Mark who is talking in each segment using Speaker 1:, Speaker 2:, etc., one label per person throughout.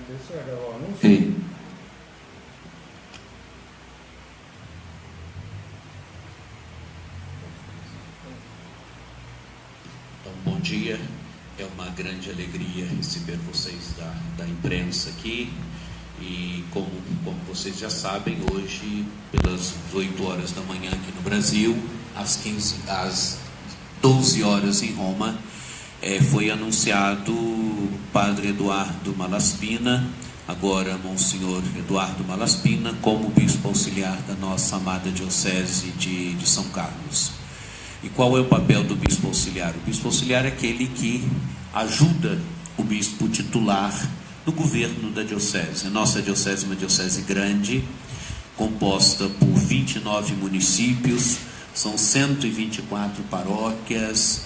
Speaker 1: Esse era o anúncio?
Speaker 2: Sim. Então, bom dia. É uma grande alegria receber vocês da imprensa aqui. E como vocês já sabem, hoje, pelas 8 horas da manhã aqui no Brasil, às 12 horas em Roma, foi anunciado o Padre Eduardo Malaspina, agora Monsenhor Eduardo Malaspina, como Bispo Auxiliar da nossa amada Diocese de São Carlos. E qual é o papel do Bispo Auxiliar? O Bispo Auxiliar é aquele que ajuda o Bispo titular no governo da Diocese. A nossa Diocese é uma Diocese grande, composta por 29 municípios, são 124 paróquias,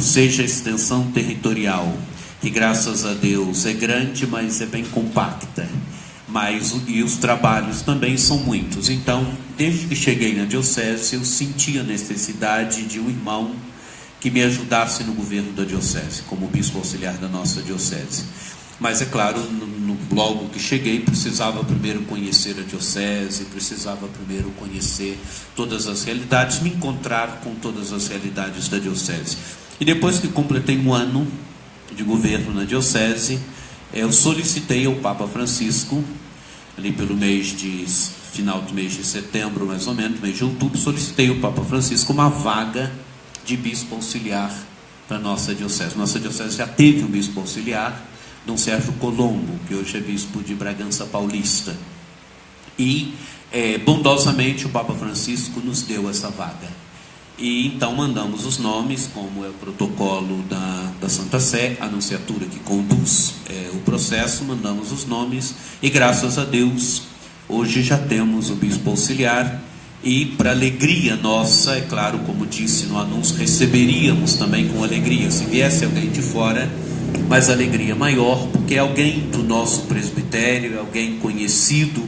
Speaker 2: seja a extensão territorial, que graças a Deus é grande, mas é bem compacta. E os trabalhos também são muitos. Então, desde que cheguei na Diocese, eu senti a necessidade de um irmão que me ajudasse no governo da Diocese, como Bispo Auxiliar da nossa Diocese. Mas, é claro, logo que cheguei, precisava primeiro conhecer a Diocese, precisava primeiro conhecer todas as realidades, me encontrar com todas as realidades da Diocese. E depois que completei um ano de governo na Diocese, eu solicitei ao Papa Francisco, ali pelo final do mês de setembro, mais ou menos, mês de outubro, solicitei ao Papa Francisco uma vaga de Bispo Auxiliar para a nossa Diocese. Nossa Diocese já teve um Bispo Auxiliar, Dom Sérgio Colombo, que hoje é Bispo de Bragança Paulista. E, bondosamente, o Papa Francisco nos deu essa vaga. E então mandamos os nomes, como é o protocolo da Santa Sé, a anunciatura que conduz o processo, mandamos os nomes, e graças a Deus, hoje já temos o Bispo Auxiliar, e para alegria nossa, é claro, como disse no anúncio, receberíamos também com alegria, se viesse alguém de fora, mas alegria maior, porque é alguém do nosso presbitério, é alguém conhecido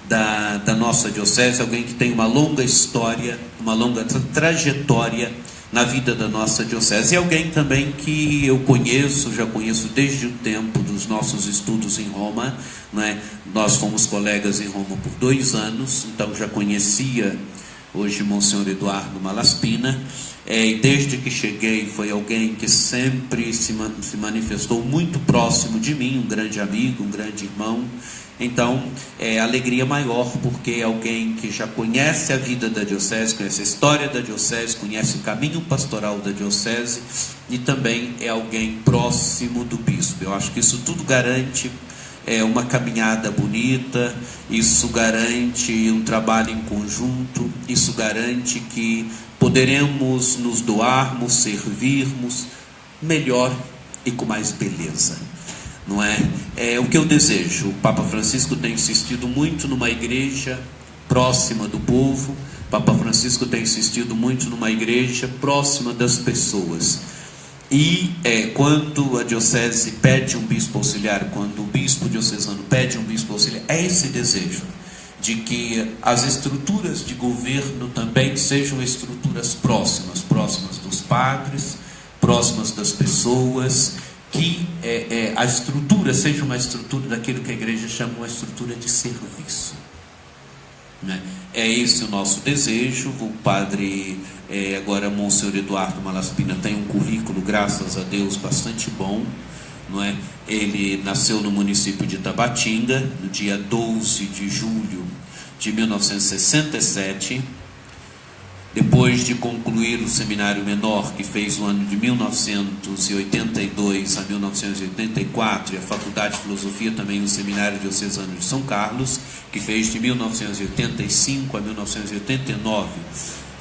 Speaker 2: da nossa Diocese, alguém que tem uma longa história, uma longa trajetória na vida da nossa Diocese, e alguém também que eu já conheço desde o tempo dos nossos estudos em Roma, não é? Nós fomos colegas em Roma por 2 anos, então já conhecia hoje Monsenhor Eduardo Malaspina, e desde que cheguei foi alguém que sempre se manifestou muito próximo de mim, um grande amigo, um grande irmão. Então, é alegria maior, porque é alguém que já conhece a vida da Diocese, conhece a história da Diocese, conhece o caminho pastoral da Diocese, e também é alguém próximo do Bispo. Eu acho que isso tudo garante uma caminhada bonita, isso garante um trabalho em conjunto, isso garante que poderemos nos doarmos, servirmos melhor e com mais beleza. Não é? É o que eu desejo. O Papa Francisco tem insistido muito numa igreja próxima do povo. O Papa Francisco tem insistido muito numa igreja próxima das pessoas. E quando a Diocese pede um Bispo Auxiliar, quando o Bispo Diocesano pede um Bispo Auxiliar, é esse desejo de que as estruturas de governo também sejam estruturas próximas dos padres, próximas das pessoas, que a estrutura seja uma estrutura daquilo que a igreja chama uma estrutura de serviço, né? É esse o nosso desejo. O padre, agora Monsenhor Eduardo Malaspina, tem um currículo, graças a Deus, bastante bom, não é? Ele nasceu no município de Tabatinga, no dia 12 de julho de 1967, depois de concluir o seminário menor, que fez no ano de 1982 a 1984, e a Faculdade de Filosofia também no Seminário Diocesano de São Carlos, que fez de 1985 a 1989,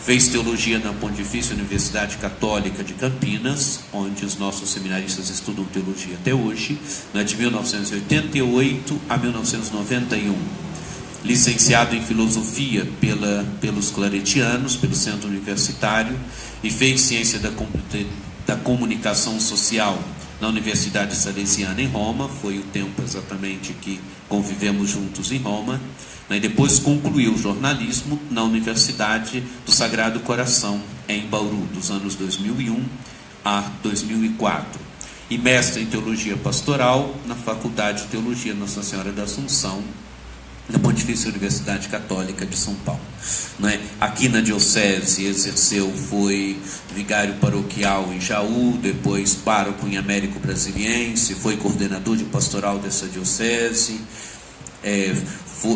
Speaker 2: fez teologia na Pontifícia Universidade Católica de Campinas, onde os nossos seminaristas estudam teologia até hoje, de 1988 a 1991. Licenciado em Filosofia pelos Claretianos, pelo Centro Universitário, e fez Ciência da Comunicação Social na Universidade Salesiana em Roma, foi o tempo exatamente que convivemos juntos em Roma, e depois concluiu jornalismo na Universidade do Sagrado Coração, em Bauru, dos anos 2001 a 2004. e mestre em Teologia Pastoral na Faculdade de Teologia Nossa Senhora da Assunção, da Pontifícia Universidade Católica de São Paulo. Aqui na diocese exerceu, foi vigário paroquial em Jaú, depois pároco em Américo Brasiliense, foi coordenador de pastoral dessa diocese,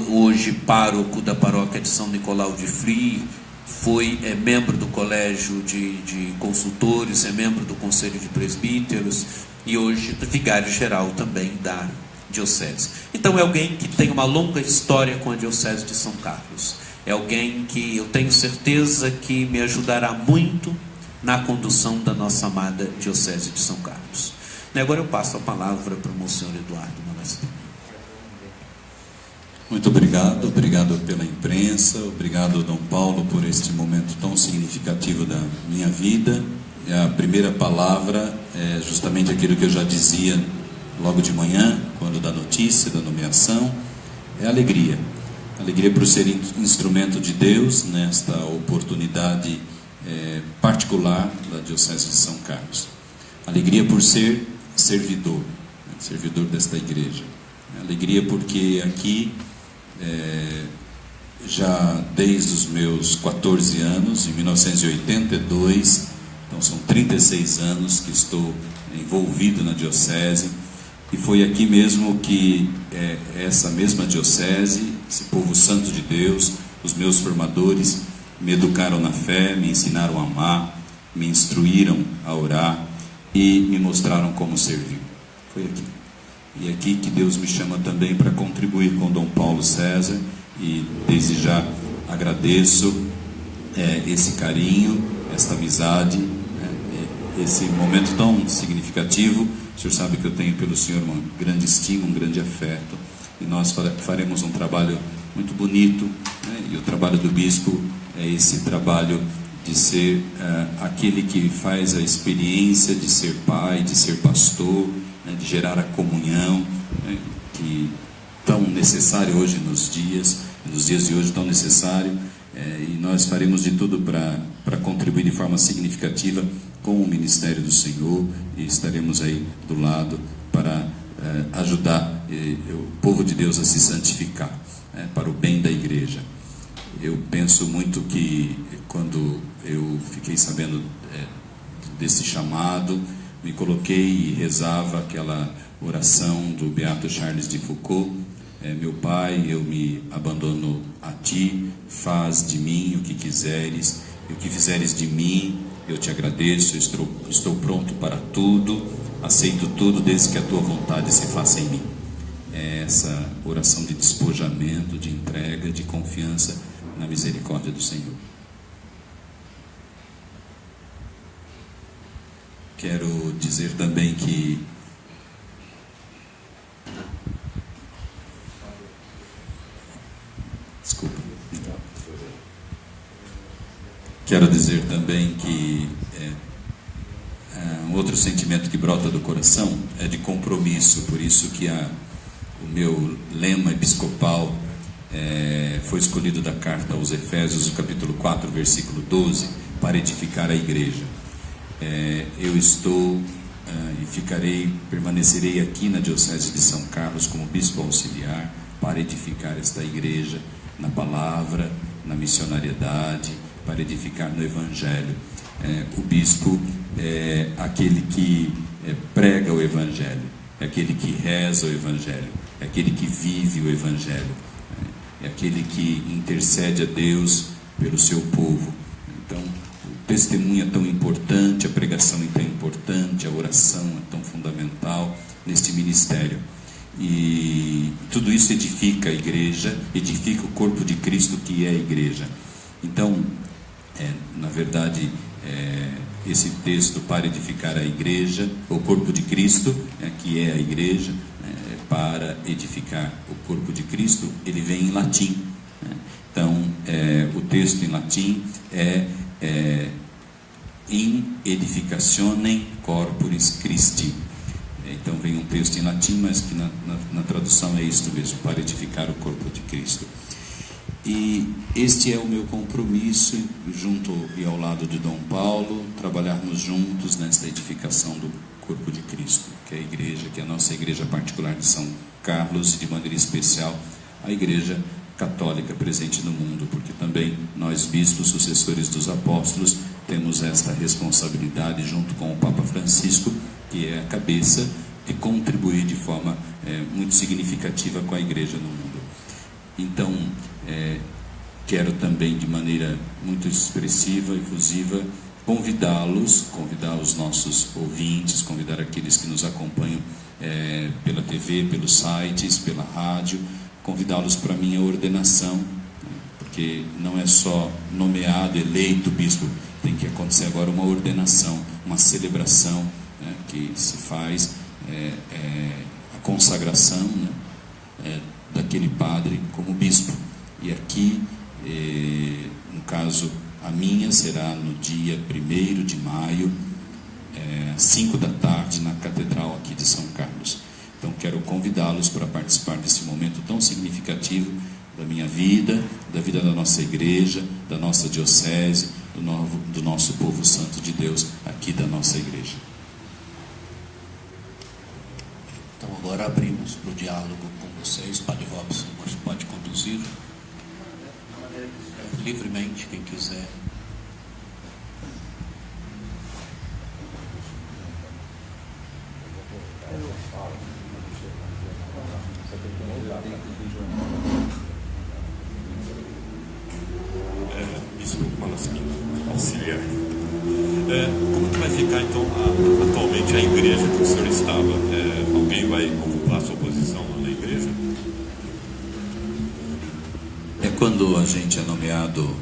Speaker 2: hoje pároco da paróquia de São Nicolau de Fri, foi membro do colégio de consultores, é membro do conselho de presbíteros e hoje vigário geral também da diocese. Então é alguém que tem uma longa história com a diocese de São Carlos, é alguém que eu tenho certeza que me ajudará muito na condução da nossa amada diocese de São Carlos. Agora eu passo a palavra para o Monsenhor Eduardo Monastero.
Speaker 1: Muito obrigado pela imprensa, obrigado Dom Paulo por este momento tão significativo da minha vida. E a primeira palavra é justamente aquilo que eu já dizia logo de manhã, quando da notícia, da nomeação, é alegria. Alegria por ser instrumento de Deus nesta oportunidade particular da Diocese de São Carlos. Alegria por ser servidor desta igreja. Alegria porque aqui, já desde os meus 14 anos, em 1982, então são 36 anos que estou envolvido na Diocese, e foi aqui mesmo que essa mesma diocese, esse povo santo de Deus, os meus formadores, me educaram na fé, me ensinaram a amar, me instruíram a orar e me mostraram como servir. Foi aqui. E é aqui que Deus me chama também para contribuir com Dom Paulo César, e desde já agradeço esse carinho, esta amizade, esse momento tão significativo. O senhor sabe que eu tenho pelo senhor uma grande estima, um grande afeto, e nós faremos um trabalho muito bonito, e o trabalho do bispo é esse trabalho de ser aquele que faz a experiência de ser pai, de ser pastor, de gerar a comunhão, que tão necessário hoje nos dias de hoje tão necessário, e nós faremos de tudo para contribuir de forma significativa com o ministério do Senhor, e estaremos aí do lado para ajudar o povo de Deus a se santificar, para o bem da igreja. Eu penso muito que quando eu fiquei sabendo desse chamado, me coloquei e rezava aquela oração do Beato Charles de Foucault: meu Pai, eu me abandono a Ti, faz de mim o que quiseres, e o que fizeres de mim eu te agradeço, estou pronto para tudo, aceito tudo desde que a Tua vontade se faça em mim. É essa oração de despojamento, de entrega, de confiança na misericórdia do Senhor. Quero dizer também que um outro sentimento que brota do coração é de compromisso. Por isso que o meu lema episcopal foi escolhido da carta aos Efésios, capítulo 4, versículo 12, para edificar a igreja. Eu estou e permanecerei aqui na Diocese de São Carlos como bispo auxiliar para edificar esta igreja na palavra, na missionariedade, para edificar no Evangelho. O bispo é aquele que prega o Evangelho, é aquele que reza o Evangelho, é aquele que vive o Evangelho, é aquele que intercede a Deus pelo seu povo. Então, o testemunho é tão importante, a pregação é tão importante, a oração é tão fundamental neste ministério. E tudo isso edifica a igreja, edifica o corpo de Cristo, que é a igreja. Então, na verdade, esse texto para edificar a igreja, o corpo de Cristo, que é a igreja, para edificar o corpo de Cristo, ele vem em latim. Então, o texto em latim é in edificationem corporis Christi. Então vem um texto em latim, mas que na tradução é isto mesmo, para edificar o corpo de Cristo. E este é o meu compromisso, junto e ao lado de Dom Paulo, trabalharmos juntos nesta edificação do corpo de Cristo, que é a igreja, que é a nossa igreja particular de São Carlos, e de maneira especial a igreja católica presente no mundo, porque também nós, bispos, sucessores dos apóstolos, temos esta responsabilidade junto com o Papa Francisco, que é a cabeça, de contribuir de forma muito significativa com a igreja no mundo. Então, quero também, de maneira muito expressiva e efusiva, convidar os nossos ouvintes, convidar aqueles que nos acompanham pela TV, pelos sites, pela rádio, convidá-los para a minha ordenação, porque não é só nomeado, eleito bispo, tem que acontecer agora uma ordenação, uma celebração, né, que se faz, a consagração, né, daquele padre como bispo. E aqui, no caso, a minha será no dia 1º de maio, às 5 da tarde, na Catedral aqui de São Carlos. Então, quero convidá-los para participar desse momento tão significativo da minha vida, da vida da nossa igreja, da nossa diocese, do nosso povo santo de Deus, aqui da nossa igreja.
Speaker 2: Então, agora abrimos para o diálogo com vocês. Padre Robson, você pode conduzir livremente, quem quiser.
Speaker 3: Bispo Malaspina, auxiliar. Como que vai ficar então atualmente a igreja que o senhor estava? Alguém vai ocupar a sua posição lá na igreja?
Speaker 1: Quando a gente é nomeado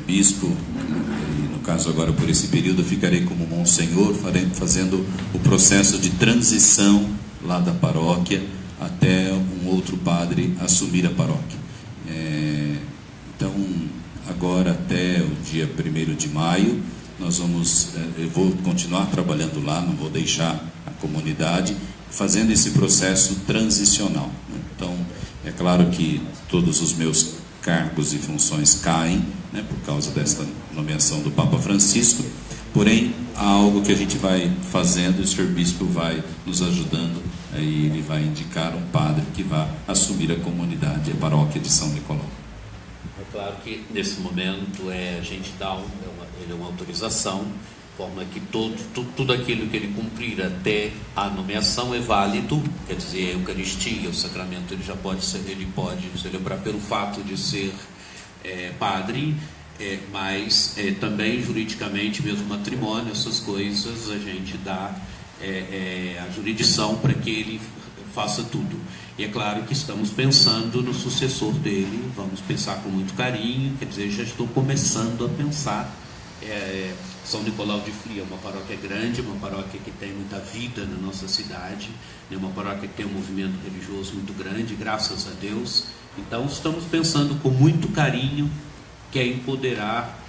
Speaker 1: bispo, e no caso agora por esse período eu ficarei como monsenhor, fazendo o processo de transição lá da paróquia até um outro padre assumir a paróquia. Então, agora até o dia 1º de maio, eu vou continuar trabalhando lá, não vou deixar a comunidade, fazendo esse processo transicional. Então, é claro que todos os meus cargos e funções caem, né, por causa desta nomeação do Papa Francisco, porém, há algo que a gente vai fazendo, o senhor bispo vai nos ajudando, aí ele vai indicar um padre que vai assumir a comunidade, a paróquia de São Nicolau.
Speaker 2: É claro que nesse momento a gente dá uma autorização, de forma que tudo aquilo que ele cumprir até a nomeação é válido, quer dizer, a Eucaristia, o sacramento, ele pode celebrar pelo fato de ser padre, mas também juridicamente, mesmo matrimônio, essas coisas, a gente dá a jurisdição para que ele faça tudo. E é claro que estamos pensando no sucessor dele, vamos pensar com muito carinho, quer dizer, já estou começando a pensar. São Nicolau de Fria é uma paróquia grande, uma paróquia que tem muita vida na nossa cidade, uma paróquia que tem um movimento religioso muito grande, graças a Deus. Então estamos pensando com muito carinho que é empoderar,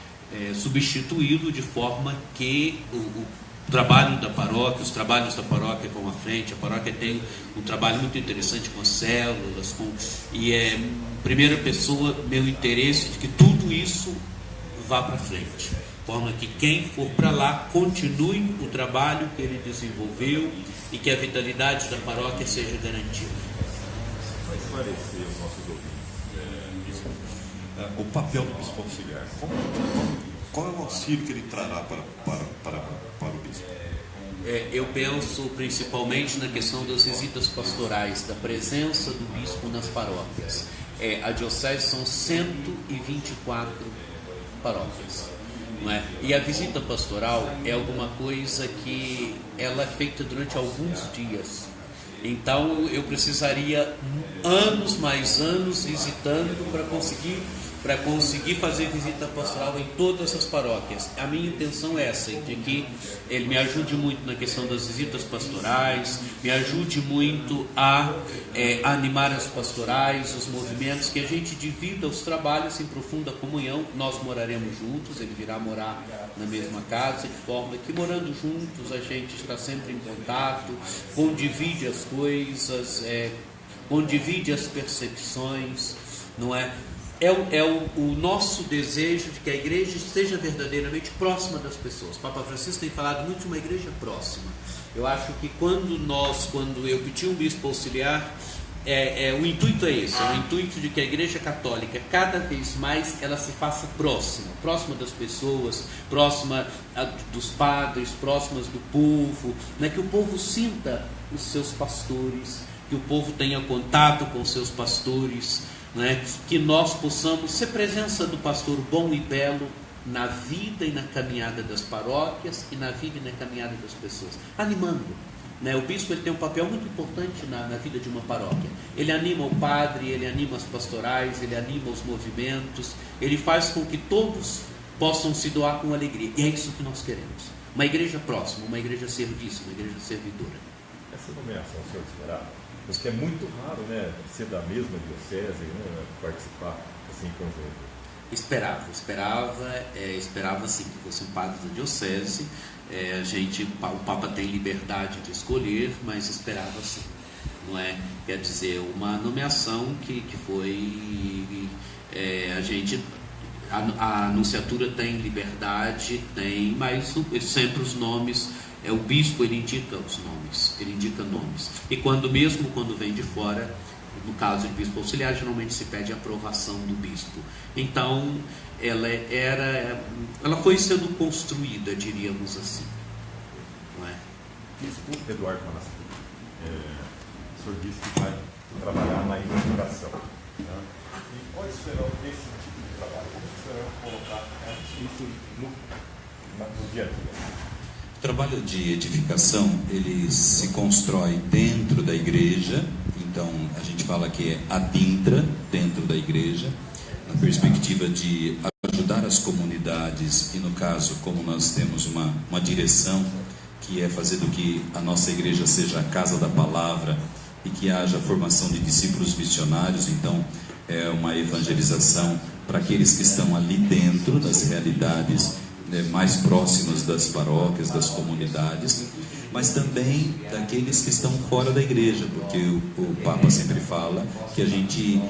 Speaker 2: substituí-lo de forma que o trabalho da paróquia, os trabalhos da paróquia vão à frente. A paróquia tem um trabalho muito interessante com as células, e em primeira pessoa, meu interesse de que tudo isso vá para frente, de forma que quem for para lá continue o trabalho que ele desenvolveu e que a vitalidade da paróquia seja garantida.
Speaker 3: Vai esclarecer os nossos ouvintes, o papel do bispo auxiliar. Qual é o auxílio que ele trará para o bispo?
Speaker 2: Eu penso principalmente na questão das visitas pastorais, da presença do bispo nas paróquias. A diocese são 124 paróquias, não é? E a visita pastoral é alguma coisa que ela é feita durante alguns dias. Então eu precisaria mais anos visitando para conseguir fazer visita pastoral em todas as paróquias. A minha intenção é essa, de que ele me ajude muito na questão das visitas pastorais, me ajude muito a animar as pastorais, os movimentos, que a gente divida os trabalhos em profunda comunhão. Nós moraremos juntos, ele virá morar na mesma casa, de forma que, morando juntos, a gente está sempre em contato, condivide as coisas, condivide as percepções, não é? O nosso desejo de que a igreja esteja verdadeiramente próxima das pessoas. O Papa Francisco tem falado muito de uma igreja próxima. Eu acho que quando eu pedi um bispo auxiliar, o intuito é esse, o intuito de que a Igreja Católica, cada vez mais, ela se faça próxima das pessoas, próxima dos padres, próximas do povo, né? Que o povo sinta os seus pastores, que o povo tenha contato com os seus pastores, né? Que nós possamos ser presença do pastor bom e belo na vida e na caminhada das paróquias e na vida e na caminhada das pessoas, animando. O bispo ele tem um papel muito importante na vida de uma paróquia. Ele anima o padre, ele anima as pastorais, ele anima os movimentos, ele faz com que todos possam se doar com alegria. E é isso que nós queremos. Uma igreja próxima, uma igreja serviço, uma igreja servidora.
Speaker 3: Essa nomeação o senhor esperava? Porque é muito raro, né, ser da mesma diocese, né, participar assim em conjunto.
Speaker 2: Esperava sim que fosse um padre da diocese. O Papa tem liberdade de escolher, mas esperava sim, não é? Quer dizer, uma nomeação que foi a anunciatura tem liberdade, mas sempre os nomes, o bispo ele indica os nomes, ele indica nomes, e mesmo quando vem de fora, no caso de bispo auxiliar, geralmente se pede a aprovação do bispo. Então, ela foi sendo construída, diríamos assim. Não é?
Speaker 3: Bispo Eduardo Manassi, o senhor disse que vai trabalhar na educação. Né? E quais serão esse tipo de trabalho? Como serão colocar isso no dia a dia?
Speaker 1: O trabalho de edificação, ele se constrói dentro da igreja. Então, a gente fala que é adintra dentro da igreja, na perspectiva de ajudar as comunidades, e no caso, como nós temos uma direção, que é fazer do que a nossa igreja seja a casa da palavra, e que haja formação de discípulos missionários. Então, é uma evangelização para aqueles que estão ali dentro das realidades, mais próximas das paróquias, das comunidades, mas também daqueles que estão fora da igreja, porque o Papa sempre fala que a gente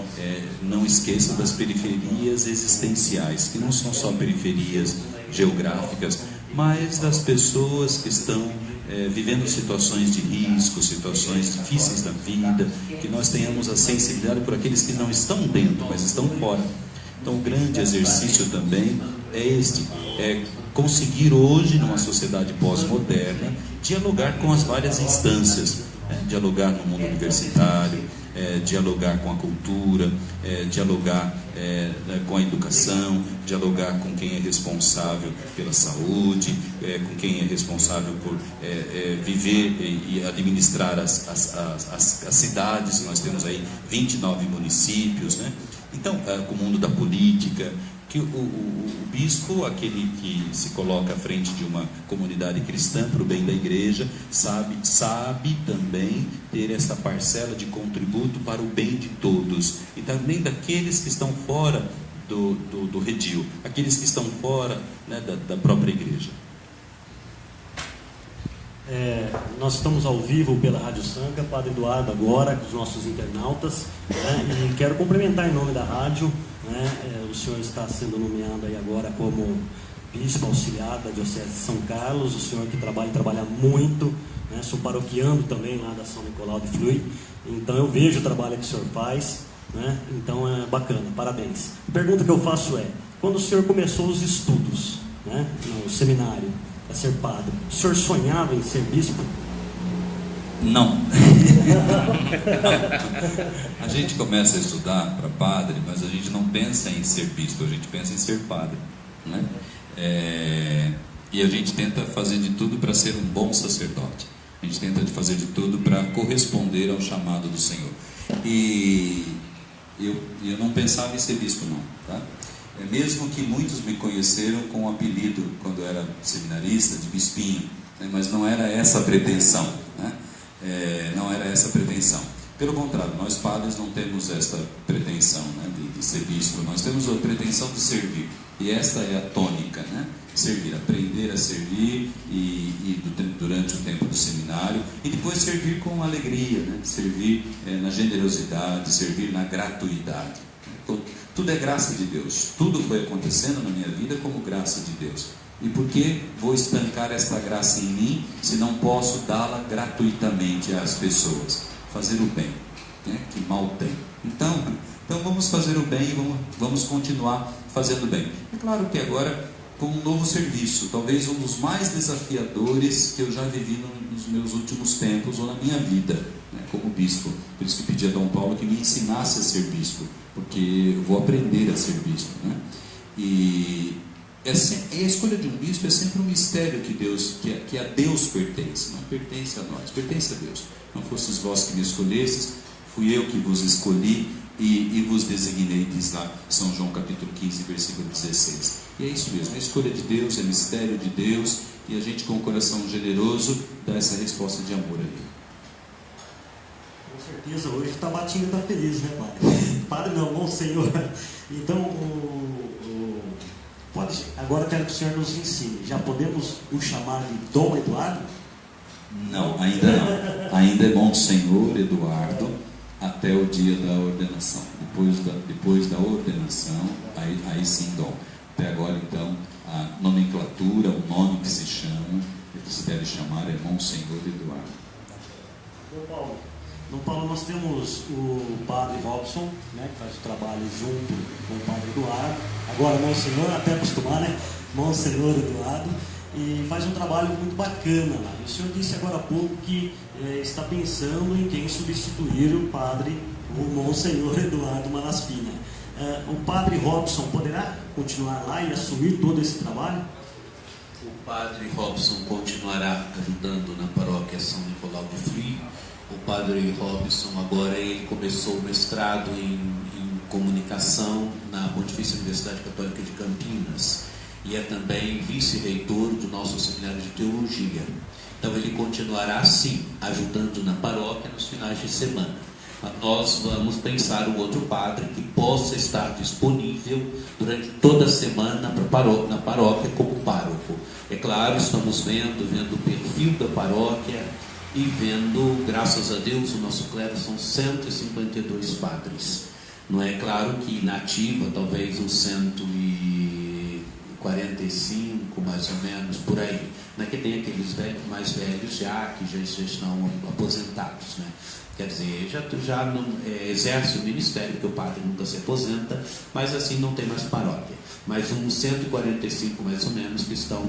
Speaker 1: não esqueça das periferias existenciais, que não são só periferias geográficas, mas das pessoas que estão vivendo situações de risco, situações difíceis da vida, que nós tenhamos a sensibilidade por aqueles que não estão dentro, mas estão fora. Então o grande exercício também é conseguir hoje, numa sociedade pós-moderna, dialogar com as várias instâncias, dialogar no mundo universitário, dialogar com a cultura, dialogar com a educação, dialogar com quem é responsável pela saúde, com quem é responsável por viver e administrar as cidades. Nós temos aí 29 municípios, né? Então, com o mundo da política, que o bispo, aquele que se coloca à frente de uma comunidade cristã para o bem da igreja, sabe também ter essa parcela de contributo para o bem de todos, e também daqueles que estão fora do redil, aqueles que estão fora, né, da própria igreja.
Speaker 4: Nós estamos ao vivo pela Rádio Sanca, Padre Eduardo agora, com os nossos internautas, né, e quero cumprimentar em nome da rádio, né, o senhor está sendo nomeado aí agora como bispo auxiliar da Diocese de São Carlos, o senhor que trabalha muito, né, sou paroquiano também lá da São Nicolau de Flui, então eu vejo o trabalho que o senhor faz, né, então é bacana, parabéns. A pergunta que eu faço quando o senhor começou os estudos, né, no seminário, para ser padre, o senhor sonhava em ser bispo?
Speaker 1: Não. A gente começa a estudar para padre, mas a gente não pensa em ser bispo, a gente pensa em ser padre, né? E a gente tenta fazer de tudo para ser um bom sacerdote. A gente tenta fazer de tudo para corresponder ao chamado do Senhor. E eu não pensava em ser bispo, não, tá? Mesmo que muitos me conheceram com o apelido, quando eu era seminarista, de bispinho, né? Mas não era essa a pretensão, né? Não era essa a pretensão. Pelo contrário, nós padres não temos esta pretensão, né, de ser bispo. Nós temos a pretensão de servir, e esta é a tônica, né? Servir, aprender a servir durante o tempo do seminário, e depois servir com alegria, né? Servir na generosidade, servir na gratuidade. Tudo é graça de Deus, tudo foi acontecendo na minha vida como graça de Deus. E por que vou estancar esta graça em mim, se não posso dá-la gratuitamente às pessoas? Fazer o bem, né? Que mal tem. Então vamos fazer o bem e vamos continuar fazendo o bem. É claro que agora com um novo serviço, talvez um dos mais desafiadores que eu já vivi nos meus últimos tempos ou na minha vida, né, como bispo. Por isso que pedi a Dom Paulo que me ensinasse a ser bispo, porque eu vou aprender a ser bispo, né? E a escolha de um bispo é sempre um mistério que a Deus pertence, não pertence a nós, pertence a Deus. Não fostes vós que me escolhestes, fui eu que vos escolhi e vos designei, diz lá São João capítulo 15, versículo 16. E é isso mesmo, a escolha de Deus, é mistério de Deus, e a gente com o coração generoso dá essa resposta de amor a Ele.
Speaker 4: Com certeza, hoje o Tabatinga está feliz, né, padre? Padre não, Monsenhor. Então, agora quero que o senhor nos ensine. Já podemos o chamar de Dom Eduardo?
Speaker 1: Não, ainda não. Ainda é Monsenhor Eduardo até o dia da ordenação. Depois da ordenação, aí sim Dom. Até agora, então, a nomenclatura, o nome que se chama, que se deve chamar é Monsenhor Eduardo.
Speaker 4: Dom Paulo, nós temos o padre Robson, né, que faz o trabalho junto com o padre Eduardo. Agora, Monsenhor, até acostumar, né? Monsenhor Eduardo. E faz um trabalho muito bacana lá. E o senhor disse agora há pouco que está pensando em quem substituir o padre, o Monsenhor Eduardo Malaspina. O padre Robson poderá continuar lá e assumir todo esse trabalho?
Speaker 2: O padre Robson continuará ajudando na paróquia São Nicolau de Frio. O padre Robson agora ele começou o mestrado em comunicação na Pontifícia Universidade Católica de Campinas e é também vice-reitor do nosso seminário de teologia. Então ele continuará sim ajudando na paróquia nos finais de semana. Nós vamos pensar um outro padre que possa estar disponível durante toda a semana na paróquia como pároco. É claro, estamos vendo o perfil da paróquia e vendo, graças a Deus, o nosso clero são 152 padres. Não é claro que na ativa, talvez uns 145, mais ou menos, por aí. Não é que tem aqueles mais velhos já, que já estão aposentados, né? Quer dizer, já não exerce o ministério, porque o padre nunca se aposenta, mas assim não tem mais paróquia. Mas uns 145 mais ou menos que estão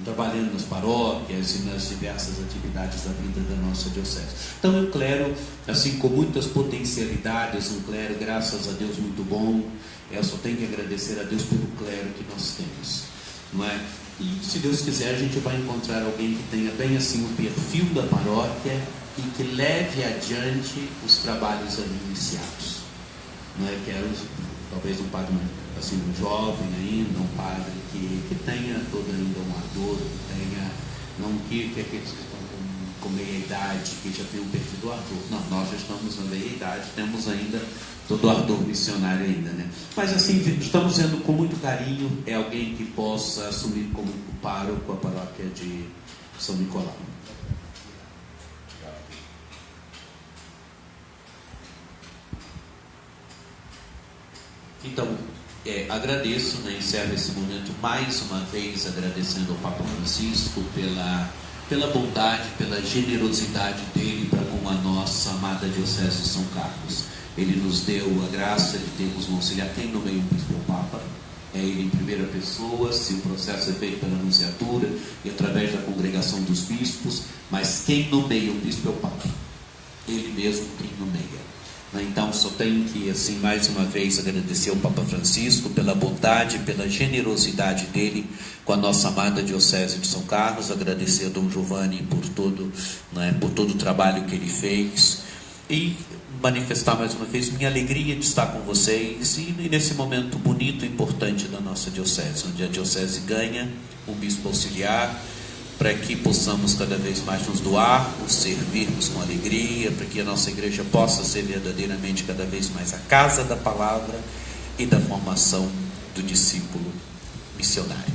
Speaker 2: trabalhando nas paróquias e nas diversas atividades da vida da nossa diocese. Então é um clero assim, com muitas potencialidades, um clero, graças a Deus, muito bom. Eu só tenho que agradecer a Deus pelo clero que nós temos, não é? E se Deus quiser, a gente vai encontrar alguém que tenha bem assim o perfil da paróquia e que leve adiante os trabalhos ali iniciados. Não é? Quero talvez um padre assim, um jovem ainda, um padre que tenha todo ainda um ardor, que tenha, não que aqueles que estão com meia idade, que já tenham perdido o ardor. Não, nós já estamos na meia idade, temos ainda todo o ardor missionário ainda, né? Mas assim, estamos vendo com muito carinho, é alguém que possa assumir como pároco a paróquia de São Nicolau. Então, agradeço, né, encerro esse momento mais uma vez agradecendo ao Papa Francisco pela bondade, pela generosidade dele para com a nossa amada Diocese de São Carlos. Ele nos deu a graça de termos um auxiliar. Quem nomeia um bispo é o Papa, é ele em primeira pessoa, se o processo é feito pela nunciatura e através da congregação dos bispos, mas quem nomeia um bispo é o Papa, ele mesmo quem nomeia. Então só tenho que assim mais uma vez agradecer ao Papa Francisco pela bondade, pela generosidade dele com a nossa amada Diocese de São Carlos, agradecer a Dom Giovanni por todo o trabalho que ele fez e manifestar mais uma vez minha alegria de estar com vocês e nesse momento bonito e importante da nossa Diocese, onde a Diocese ganha um bispo auxiliar, para que possamos cada vez mais nos doar, nos servirmos com alegria, para que a nossa igreja possa ser verdadeiramente cada vez mais a casa da palavra e da formação do discípulo missionário.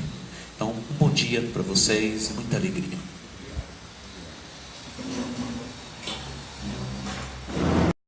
Speaker 2: Então, um bom dia para vocês e muita alegria.